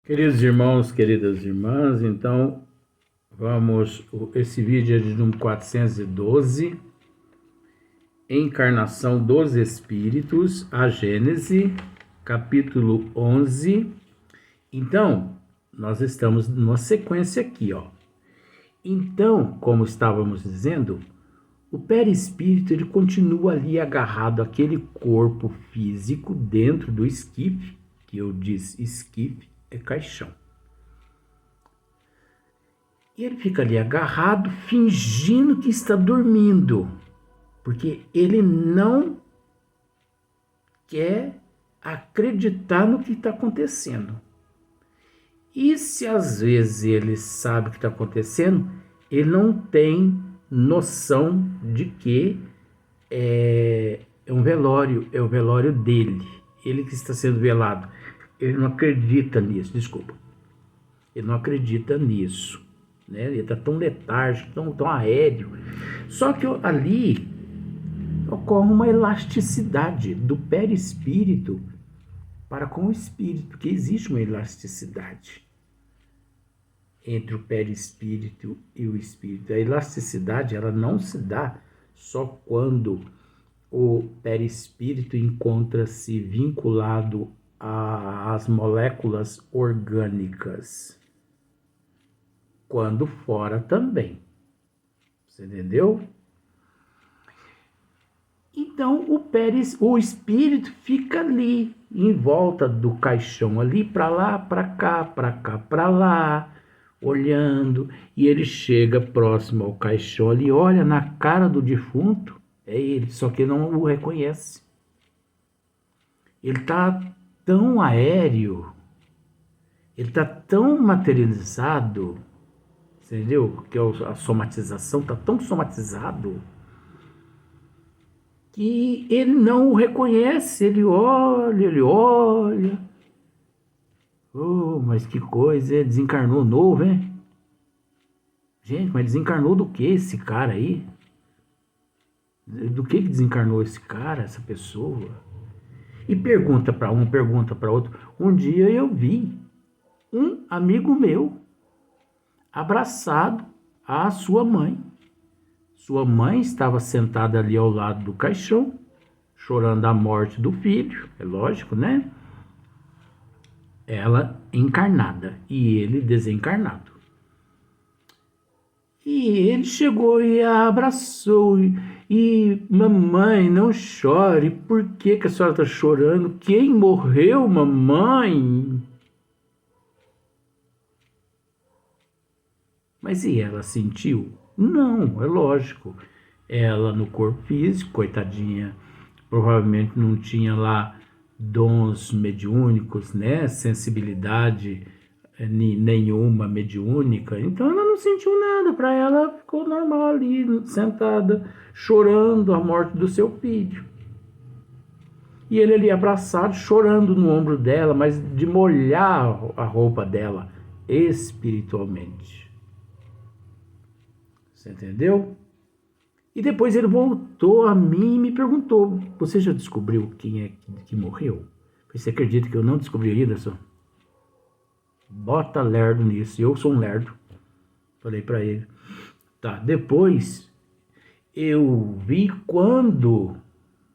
Queridos irmãos, queridas irmãs, então esse vídeo é de número 412, Encarnação dos Espíritos, a Gênese, capítulo 11. Então, nós estamos numa sequência aqui, ó. Então, como estávamos dizendo, o perispírito ele continua ali agarrado àquele corpo físico dentro do esquife, que eu disse esquife é caixão. E ele fica ali agarrado, fingindo que está dormindo, porque ele não quer acreditar no que está acontecendo. E se às vezes ele sabe o que está acontecendo, ele não tem noção de que é um velório, é o velório dele, ele que está sendo velado. Ele não acredita nisso, desculpa. Ele não acredita nisso. Né? Ele está tão letárgico, tão aéreo. Só que ali ocorre uma elasticidade do perispírito para com o espírito, porque existe uma elasticidade entre o perispírito e o espírito. A elasticidade ela não se dá só quando o perispírito encontra-se vinculado às moléculas orgânicas, quando fora também. Você entendeu? Então o espírito fica ali, em volta do caixão, ali para lá, para cá, para lá, olhando, e ele chega próximo ao caixão ali, olha na cara do defunto, é ele, só que não o reconhece. Ele está tão aéreo, ele está tão materializado, entendeu? Que a somatização está tão somatizado que ele não o reconhece, ele olha. Oh, mas que coisa, desencarnou novo, hein? Gente, mas desencarnou do que esse cara aí? Do que desencarnou esse cara, essa pessoa? E pergunta para um, pergunta para outro. Um dia eu vi um amigo meu abraçado à sua mãe. Sua mãe estava sentada ali ao lado do caixão, chorando a morte do filho, é lógico, né? Ela encarnada e ele desencarnado. E ele chegou e a abraçou. Mamãe, não chore. Por que a senhora está chorando? Quem morreu, mamãe? Mas e ela sentiu? Não, é lógico. Ela no corpo físico, coitadinha, provavelmente não tinha lá dons mediúnicos, né? Sensibilidade nenhuma mediúnica. Então ela não sentiu nada. Para ela ficou normal ali, sentada, chorando a morte do seu filho. E ele ali abraçado, chorando no ombro dela, mas de molhar a roupa dela espiritualmente. Você entendeu? E depois ele voltou a mim e me perguntou: você já descobriu quem é que morreu? Você acredita que eu não descobri ainda, só? Bota lerdo nisso. Eu sou um lerdo. Falei para ele. Tá, depois eu vi quando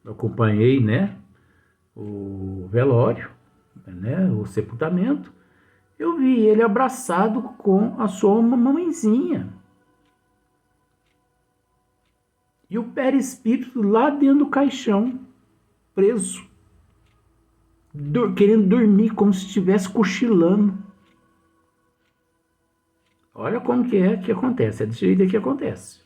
eu acompanhei, né, o velório, né, o sepultamento, eu vi ele abraçado com a sua mamãezinha. E o perispírito lá dentro do caixão, preso, querendo dormir, como se estivesse cochilando. Olha como que acontece, é desse jeito que acontece.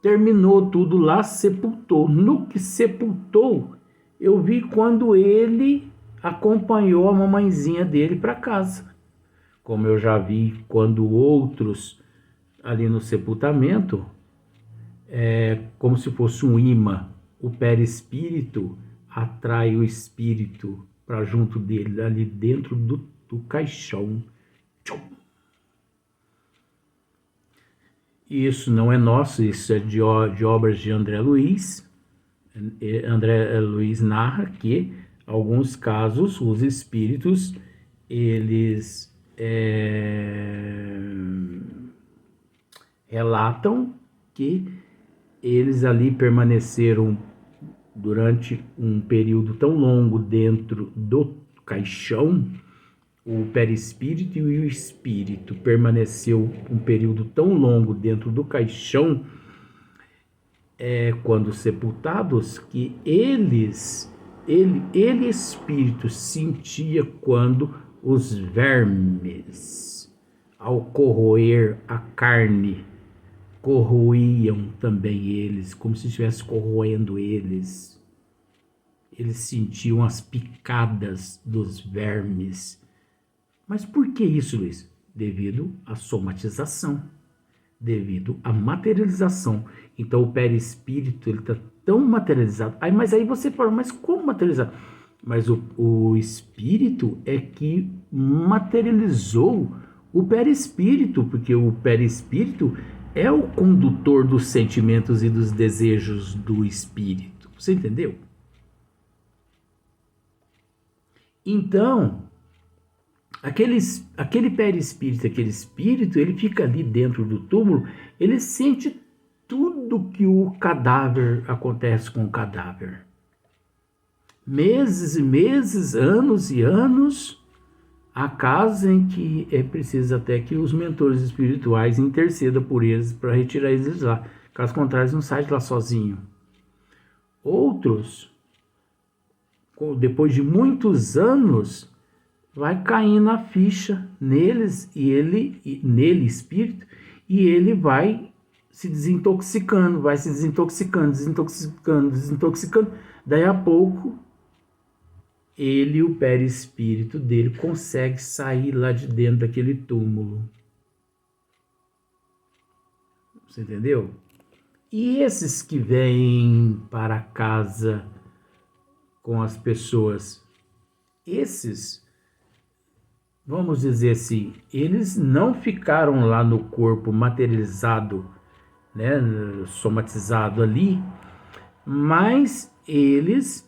Terminou tudo lá, sepultou. No que sepultou, eu vi quando ele acompanhou a mamãezinha dele para casa. Como eu já vi quando outros ali no sepultamento, como se fosse um imã. O perispírito atrai o espírito para junto dele, ali dentro do caixão. Isso não é nosso, isso é de obras de André Luiz. André Luiz narra que Alguns casos, os espíritos, eles relatam que eles ali permaneceram durante um período tão longo dentro do caixão. O perispírito e o espírito permaneceu um período tão longo dentro do caixão, quando sepultados, que ele espírito sentia quando os vermes, ao corroer a carne, corroíam também eles, como se estivesse corroendo eles. Eles sentiam as picadas dos vermes. Mas por que isso, Luiz? Devido à somatização, devido à materialização. Então o perispírito está tão materializado. Mas aí você fala, mas como materializado? Mas o espírito é que materializou o perispírito, porque o perispírito é o condutor dos sentimentos e dos desejos do espírito. Você entendeu? Então, aquele perispírito, aquele espírito, ele fica ali dentro do túmulo, ele sente tudo que o cadáver acontece com o cadáver. Meses e meses, anos e anos, há casos em que é preciso até que os mentores espirituais intercedam por eles para retirar eles lá. Caso contrário, eles não saem de lá sozinho. Outros, depois de muitos anos, vai caindo a ficha neles nele espírito, e ele vai se desintoxicando, desintoxicando. Daí a pouco ele, o perispírito dele, consegue sair lá de dentro daquele túmulo. Você entendeu? E esses que vêm para casa com as pessoas, esses, vamos dizer assim, eles não ficaram lá no corpo materializado, né, somatizado ali, mas eles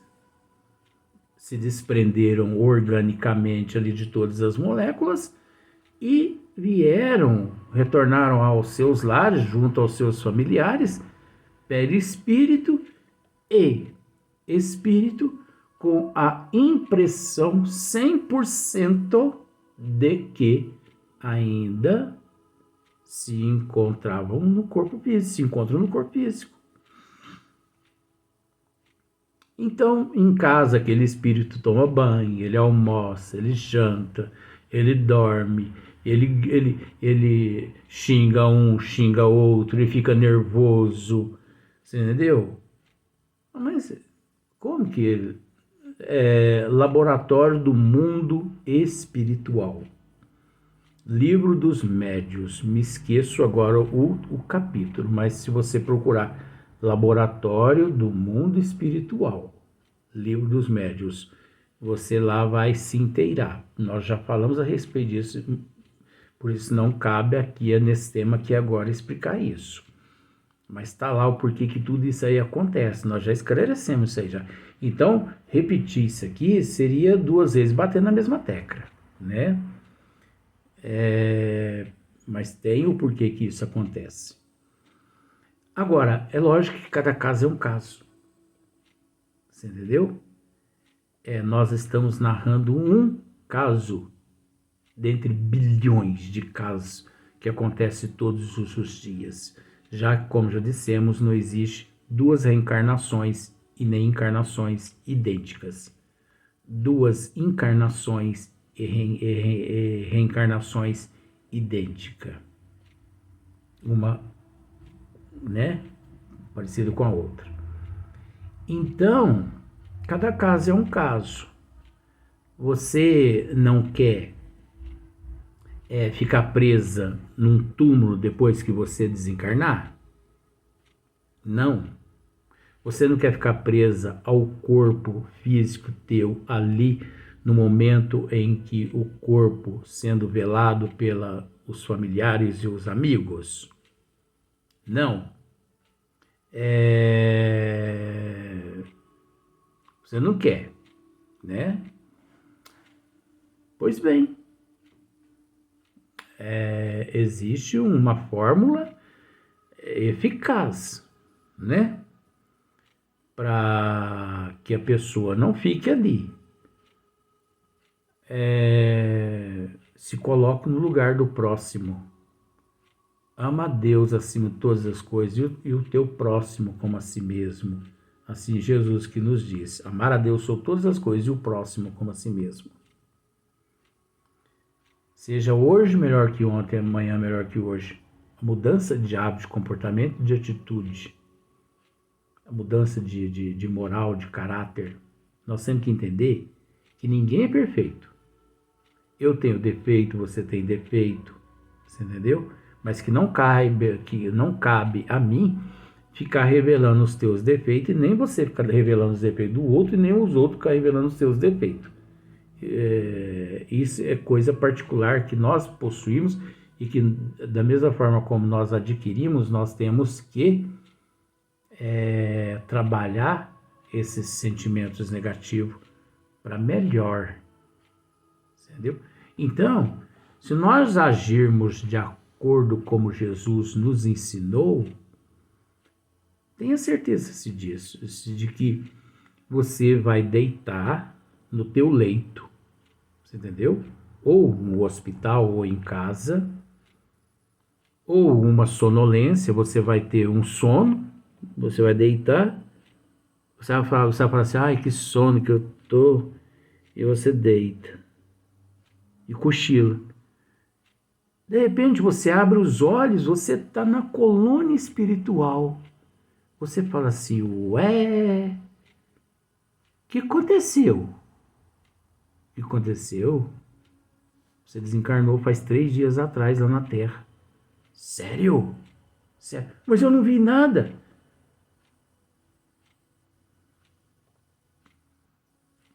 se desprenderam organicamente ali de todas as moléculas e retornaram aos seus lares, junto aos seus familiares, perispírito e espírito, com a impressão 100% de que ainda se encontravam no corpo físico, se encontram no corpo físico. Então, em casa, aquele espírito toma banho, ele almoça, ele janta, ele dorme, ele xinga um, xinga outro, ele fica nervoso, você entendeu? Mas como que ele? Laboratório do Mundo Espiritual. Livro dos Médios. Me esqueço agora o capítulo, mas se você procurar Laboratório do Mundo Espiritual, Livro dos Médios, você lá vai se inteirar. Nós já falamos a respeito disso, por isso não cabe aqui nesse tema aqui agora explicar isso. Mas está lá o porquê que tudo isso aí acontece. Nós já esclarecemos isso aí já. Então, repetir isso aqui seria 2 vezes bater na mesma tecla, né? Mas tem o porquê que isso acontece. Agora, é lógico que cada caso é um caso. Você entendeu? Nós estamos narrando um caso dentre bilhões de casos que acontecem todos os dias. Já que, como já dissemos, não existe 2 reencarnações e nem encarnações idênticas. 2 encarnações e reencarnações idênticas. Uma, né, parecida com a outra. Então, cada caso é um caso. Você não quer ficar presa num túmulo depois que você desencarnar? Não. Você não quer ficar presa ao corpo físico teu ali no momento em que o corpo sendo velado pelos familiares e os amigos? Não. Você não quer. né? Pois bem, existe uma fórmula eficaz, né? Para que a pessoa não fique ali. Se coloque no lugar do próximo. Ama a Deus acima de todas as coisas e o teu próximo como a si mesmo. Assim Jesus que nos diz, amar a Deus sobre todas as coisas e o próximo como a si mesmo. Seja hoje melhor que ontem, amanhã melhor que hoje. A mudança de hábito, de comportamento, de atitude. A mudança de moral, de caráter. Nós temos que entender que ninguém é perfeito. Eu tenho defeito, você tem defeito. Você entendeu? Mas que não cabe a mim ficar revelando os teus defeitos, e nem você ficar revelando os defeitos do outro, e nem os outros ficar revelando os seus defeitos. Isso é coisa particular que nós possuímos e que, da mesma forma como nós adquirimos, nós temos que trabalhar esses sentimentos negativos para melhor. Entendeu? Então, se nós agirmos de acordo como Jesus nos ensinou, tenha certeza disso, de que você vai deitar no teu leito, você entendeu? Ou no hospital, ou em casa, ou uma sonolência, você vai ter um sono, você vai deitar, você vai falar assim, ai, que sono que eu tô, e você deita, e cochila. De repente você abre os olhos, você está na colônia espiritual. Você fala assim, ué, o que aconteceu? O que aconteceu? Você desencarnou faz 3 dias atrás lá na Terra. Sério? Sério? Mas eu não vi nada.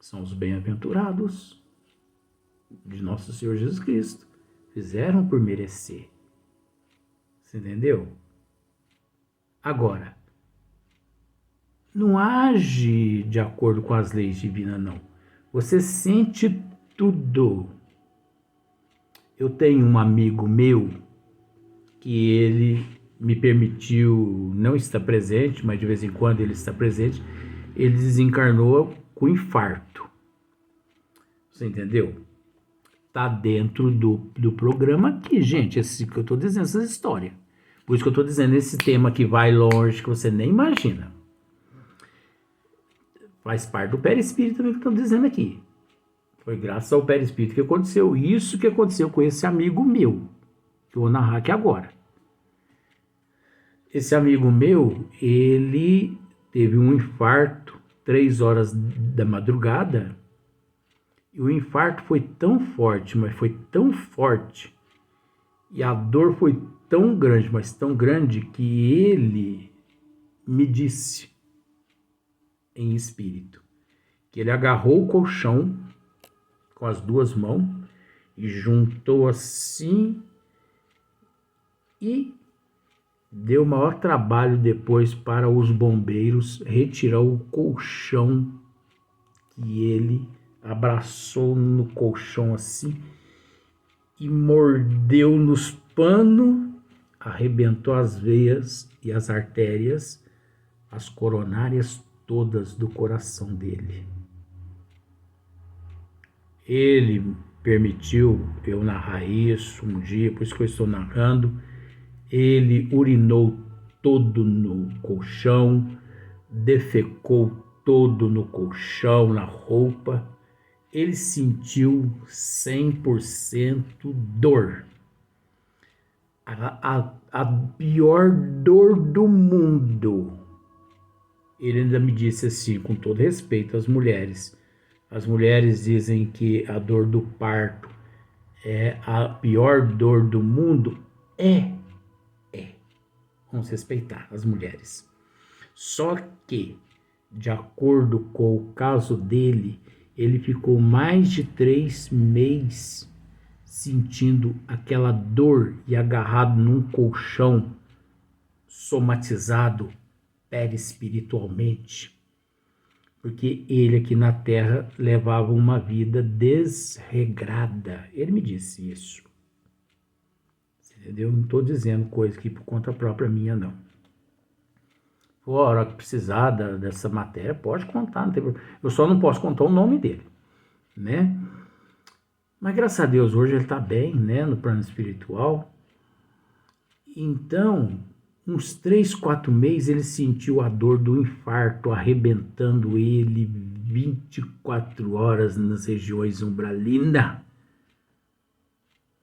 São os bem-aventurados de nosso Senhor Jesus Cristo. Fizeram por merecer. Você entendeu? Agora, não age de acordo com as leis divinas, não. Você sente tudo. Eu tenho um amigo meu que ele me permitiu não estar presente, mas de vez em quando ele está presente. Ele desencarnou com infarto. Você entendeu? Tá dentro do programa aqui, gente. Esse que eu tô dizendo, essa história. Por isso que eu tô dizendo, esse tema que vai longe, que você nem imagina. Faz parte do perispírito também que eu tô dizendo aqui. Foi graças ao perispírito que aconteceu isso que aconteceu com esse amigo meu, que eu vou narrar aqui agora. Esse amigo meu, ele teve um infarto 3 horas da madrugada. E o infarto foi tão forte, mas foi tão forte, e a dor foi tão grande, mas tão grande, que ele me disse em espírito que ele agarrou o colchão com as 2 mãos e juntou assim e deu o maior trabalho depois para os bombeiros retirar o colchão, que ele abraçou no colchão assim e mordeu nos panos, arrebentou as veias e as artérias, as coronárias todas do coração dele. Ele permitiu eu narrar isso um dia, por isso que eu estou narrando. Ele urinou todo no colchão, defecou todo no colchão, na roupa. Ele sentiu 100% dor. A pior dor do mundo. Ele ainda me disse assim, com todo respeito às mulheres. As mulheres dizem que a dor do parto é a pior dor do mundo. Vamos respeitar as mulheres. Só que, de acordo com o caso dele, ele ficou mais de 3 meses sentindo aquela dor e agarrado num colchão, somatizado perispiritualmente. porque ele aqui na Terra levava uma vida desregrada. Ele me disse isso. Entendeu? Não estou dizendo coisa aqui por conta própria minha, não. A hora que precisar dessa matéria, pode contar, não tem problema. Eu só não posso contar o nome dele, né? Mas graças a Deus, hoje ele está bem, né, no plano espiritual. Então, uns 3, 4 meses, ele sentiu a dor do infarto arrebentando ele 24 horas nas regiões umbralinas.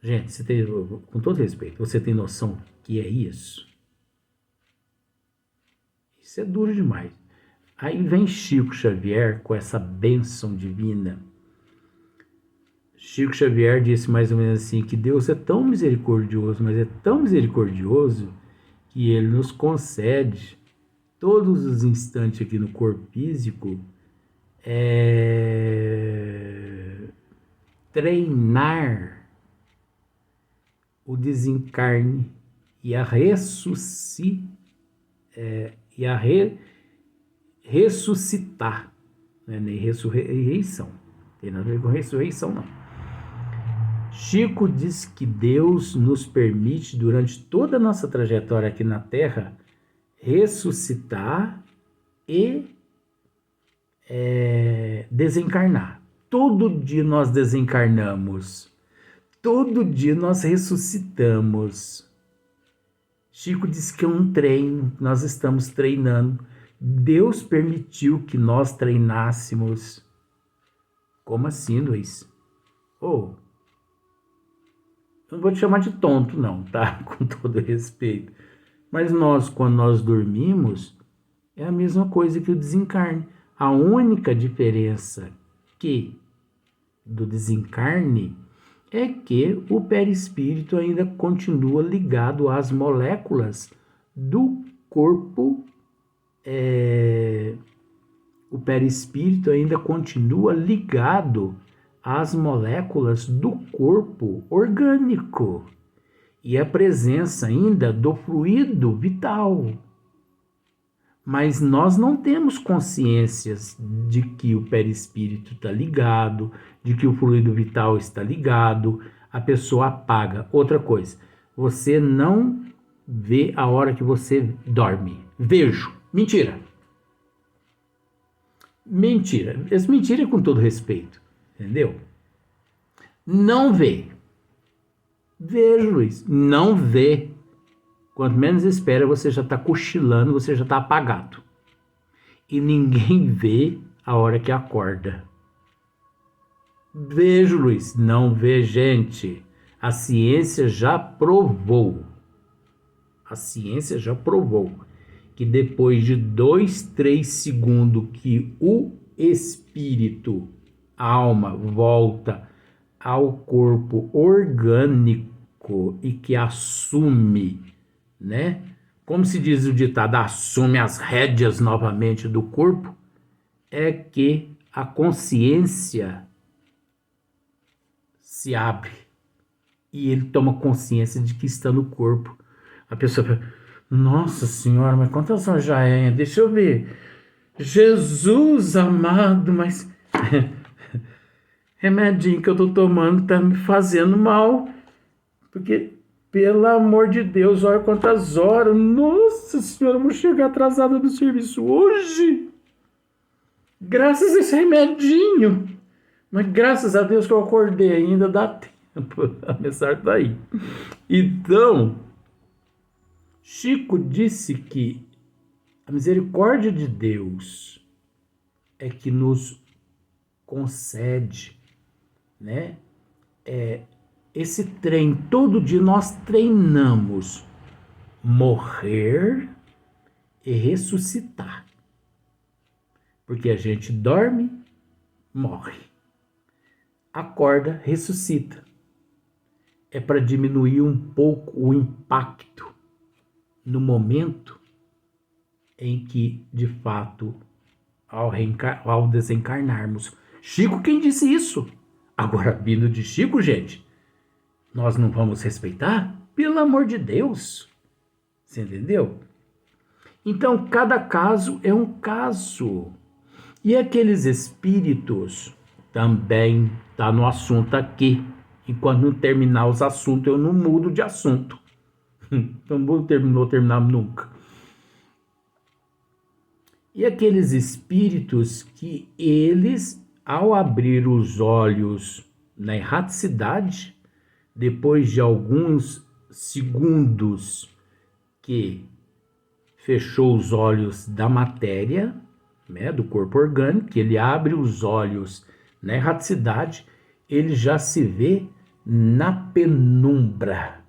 Gente, você tem, com todo respeito, você tem noção que é isso? Isso é duro demais. Aí vem Chico Xavier com essa bênção divina. Chico Xavier disse mais ou menos assim, que Deus é tão misericordioso, mas é tão misericordioso, que ele nos concede todos os instantes aqui no corpo físico treinar o desencarne e a ressuscitar, não é nem ressurreição, não tem nada a ver com ressurreição, não. Chico diz que Deus nos permite, durante toda a nossa trajetória aqui na Terra, ressuscitar e desencarnar. Todo dia nós desencarnamos. Todo dia nós ressuscitamos. Chico diz que é um treino, nós estamos treinando. Deus permitiu que nós treinássemos. Como assim, Luiz? Eu não vou te chamar de tonto, não, tá? Com todo respeito. Mas nós, quando nós dormimos, é a mesma coisa que o desencarne. A única diferença do desencarne é que o perispírito ainda continua ligado às moléculas do corpo. O perispírito ainda continua ligado às moléculas do corpo orgânico e a presença ainda do fluido vital. Mas nós não temos consciência de que o perispírito está ligado, de que o fluido vital está ligado, a pessoa apaga. Outra coisa, você não vê a hora que você dorme. Vejo. Mentira. Mentira. Essa mentira é com todo respeito. Entendeu? Não vê. Vejo, Luiz. Não vê. Quanto menos espera, você já está cochilando, você já está apagado. E ninguém vê a hora que acorda. Vejo, Luiz. Não vê, gente. A ciência já provou. A ciência já provou que depois de 2, 3 segundos que o espírito, a alma, volta ao corpo orgânico e que assume, né? Como se diz o ditado, assume as rédeas novamente do corpo, é que a consciência se abre e ele toma consciência de que está no corpo. A pessoa fala, nossa senhora, mas quantas horas já é? Deixa eu ver. Jesus amado, mas remedinho que eu tô tomando tá me fazendo mal. Porque, pelo amor de Deus, olha quantas horas. Nossa senhora, eu vou chegar atrasada do serviço hoje. Graças a esse remedinho. Mas graças a Deus que eu acordei ainda, dá tempo. A mensagem tá aí. Então, Chico disse que a misericórdia de Deus é que nos concede, né? Esse treino. Todo dia nós treinamos morrer e ressuscitar. Porque a gente dorme, morre. Acorda, ressuscita. É para diminuir um pouco o impacto no momento em que, de fato, ao desencarnarmos. Chico, quem disse isso? Agora, vindo de Chico, gente, nós não vamos respeitar? Pelo amor de Deus. Você entendeu? Então, cada caso é um caso. E aqueles espíritos também tá no assunto aqui. E quando não terminar os assuntos, eu não mudo de assunto. Não vou terminar nunca. E aqueles espíritos que eles, ao abrir os olhos na erraticidade, depois de alguns segundos que fechou os olhos da matéria, né, do corpo orgânico, que ele abre os olhos na erraticidade, ele já se vê na penumbra.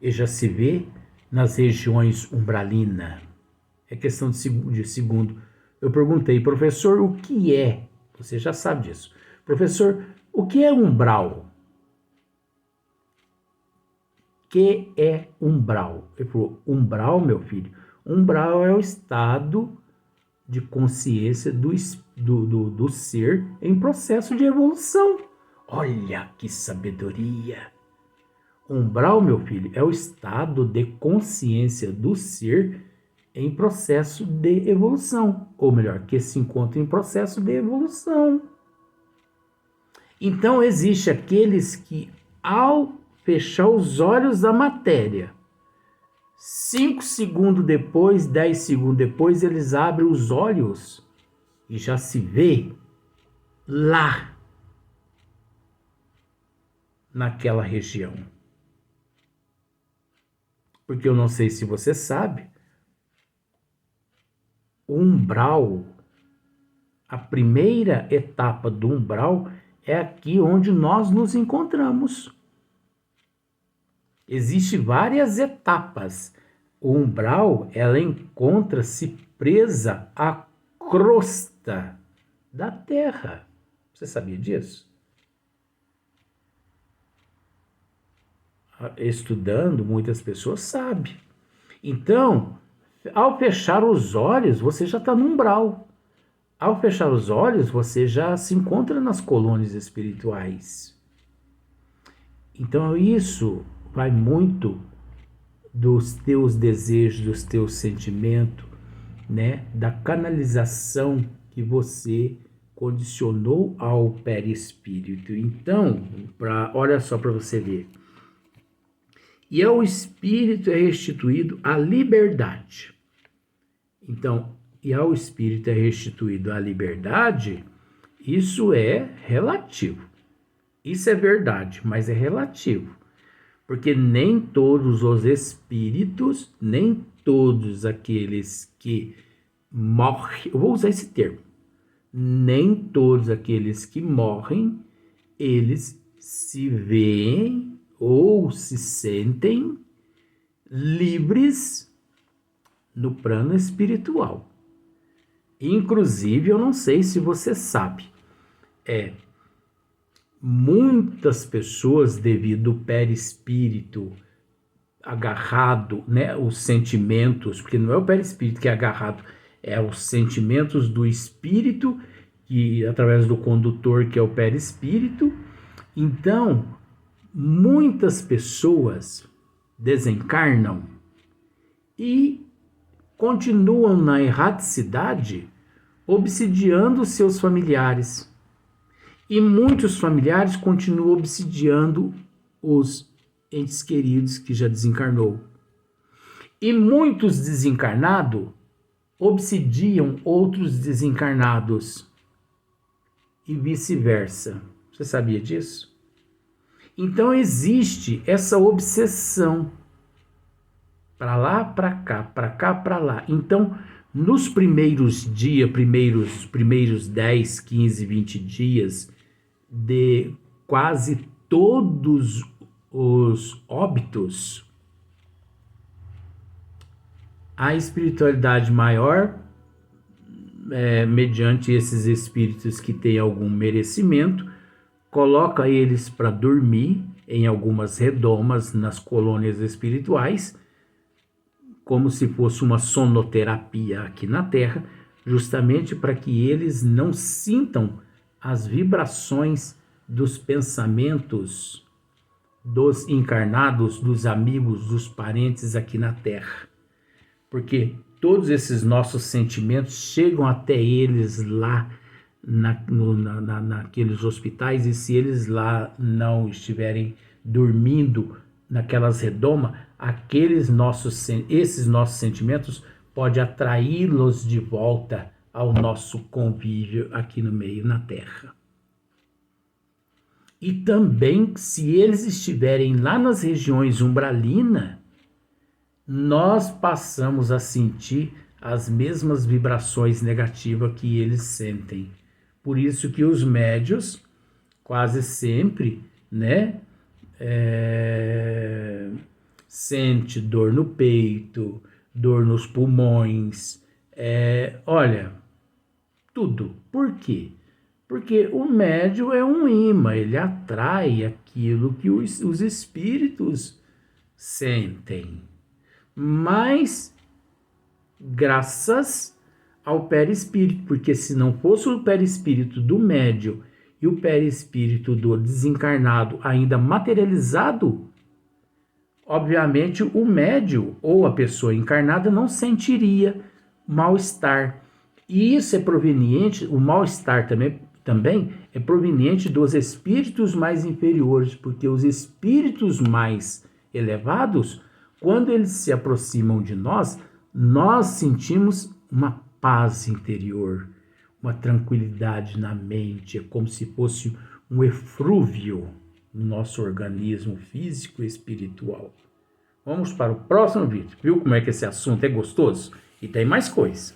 Ele já se vê nas regiões umbralinas. É questão de segundo. Eu perguntei, professor, o que é? Você já sabe disso. Professor, o que é umbral? O que é umbral? Ele falou, umbral, meu filho, umbral é o estado de consciência do ser em processo de evolução. Olha que sabedoria! Umbral, meu filho, é o estado de consciência do ser em processo de evolução, ou melhor, que se encontra em processo de evolução. Então, existe aqueles que, ao fechar os olhos da matéria, 5 segundos depois, 10 segundos depois, eles abrem os olhos e já se vê lá, naquela região. Porque eu não sei se você sabe, o umbral, a primeira etapa do umbral é aqui onde nós nos encontramos. Existem várias etapas. O umbral, ela encontra-se presa à crosta da Terra. Você sabia disso? Estudando, muitas pessoas sabem. Então, ao fechar os olhos, você já está no umbral. Ao fechar os olhos, você já se encontra nas colônias espirituais. Então, isso vai muito dos teus desejos, dos teus sentimentos, né? Da canalização que você condicionou ao perispírito. Então, olha só para você ver. E ao espírito é restituído a liberdade. Então, e ao espírito é restituído a liberdade, isso é relativo. Isso é verdade, mas é relativo. Porque nem todos os espíritos, nem todos aqueles que morrem, eu vou usar esse termo, nem todos aqueles que morrem, eles se veem ou se sentem livres no plano espiritual. Inclusive, eu não sei se você sabe, muitas pessoas, devido ao perispírito agarrado, né, os sentimentos, porque não é o perispírito que é agarrado, é os sentimentos do espírito, que através do condutor, que é o perispírito. Então, muitas pessoas desencarnam e continuam na erraticidade, obsidiando seus familiares. E muitos familiares continuam obsidiando os entes queridos que já desencarnou. E muitos desencarnados obsidiam outros desencarnados. E vice-versa. Você sabia disso? Então existe essa obsessão. Para lá, para cá, para lá. Então, nos primeiros dias, primeiros 10, 15, 20 dias de quase todos os óbitos, a espiritualidade maior, mediante esses espíritos que têm algum merecimento, coloca eles para dormir em algumas redomas nas colônias espirituais, como se fosse uma sonoterapia aqui na Terra, justamente para que eles não sintam as vibrações dos pensamentos dos encarnados, dos amigos, dos parentes aqui na Terra. Porque todos esses nossos sentimentos chegam até eles lá naqueles hospitais, e se eles lá não estiverem dormindo naquelas redomas, esses nossos sentimentos pode atraí-los de volta ao nosso convívio aqui no meio, na Terra. E também, se eles estiverem lá nas regiões umbralinas, nós passamos a sentir as mesmas vibrações negativas que eles sentem. Por isso que os médios, quase sempre, né, sente dor no peito, dor nos pulmões, olha, tudo. Por quê? Porque o médium é um imã, ele atrai aquilo que os espíritos sentem. Mas graças ao perispírito, porque se não fosse o perispírito do médium e o perispírito do desencarnado ainda materializado, obviamente o médium ou a pessoa encarnada não sentiria mal-estar. E isso é proveniente, o mal-estar também é proveniente dos espíritos mais inferiores, porque os espíritos mais elevados, quando eles se aproximam de nós, nós sentimos uma paz interior, uma tranquilidade na mente, é como se fosse um eflúvio no nosso organismo físico e espiritual. Vamos para o próximo vídeo. Viu como é que esse assunto é gostoso? E tem mais coisa.